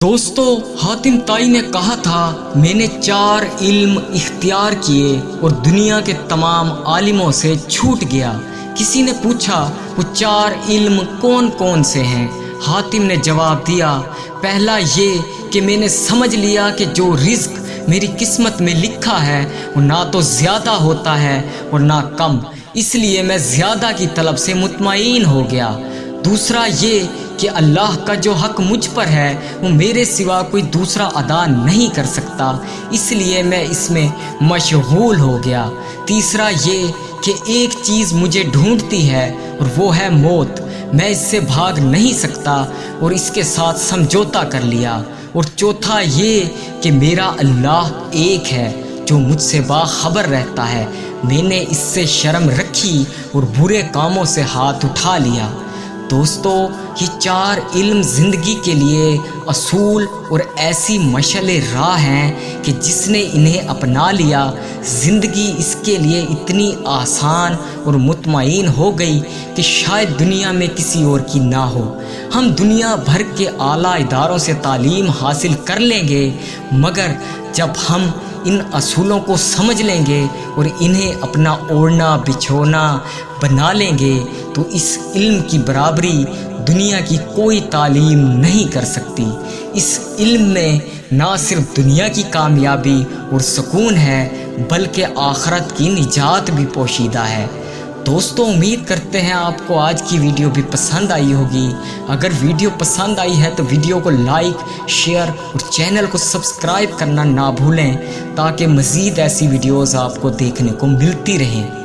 दोस्तों, हातिम ताई ने कहा था मैंने 4 इल्म इख्तियार किए और दुनिया के तमाम आलिमों से छूट गया। किसी ने पूछा वो 4 इल्म कौन कौन से हैं? हातिम ने जवाब दिया, पहला ये कि मैंने समझ लिया कि जो रिज्क मेरी किस्मत में लिखा है वो ना तो ज़्यादा होता है और ना कम, इसलिए मैं ज़्यादा की तलब से मुतमईन हो गया। दूसरा ये कि अल्लाह का जो हक़ मुझ पर है वो मेरे सिवा कोई दूसरा अदा नहीं कर सकता, इसलिए मैं इसमें मशगूल हो गया। तीसरा ये कि एक चीज़ मुझे ढूंढती है और वो है मौत, मैं इससे भाग नहीं सकता और इसके साथ समझौता कर लिया। और चौथा ये कि मेरा अल्लाह एक है जो मुझसे बाखबर रहता है, मैंने इससे शर्म रखी और बुरे कामों से हाथ उठा लिया। दोस्तों, ये 4 इल्म ज़िंदगी के लिए असूल और ऐसी मशअल राह हैं कि जिसने इन्हें अपना लिया, ज़िंदगी इसके लिए इतनी आसान और मुतमईन हो गई कि शायद दुनिया में किसी और की ना हो। हम दुनिया भर के आला इदारों से तालीम हासिल कर लेंगे, मगर जब हम इन असूलों को समझ लेंगे और इन्हें अपना ओढ़ना बिछोना बना लेंगे तो इस इल्म की बराबरी दुनिया की कोई तालीम नहीं कर सकती। इस इल्म में ना सिर्फ दुनिया की कामयाबी और सुकून है बल्कि आखिरत की निजात भी पोशीदा है। दोस्तों, उम्मीद करते हैं आपको आज की वीडियो भी पसंद आई होगी। अगर वीडियो पसंद आई है तो वीडियो को लाइक, शेयर और चैनल को सब्सक्राइब करना ना भूलें ताकि मज़ीद ऐसी वीडियोज़ आपको देखने को मिलती रहें।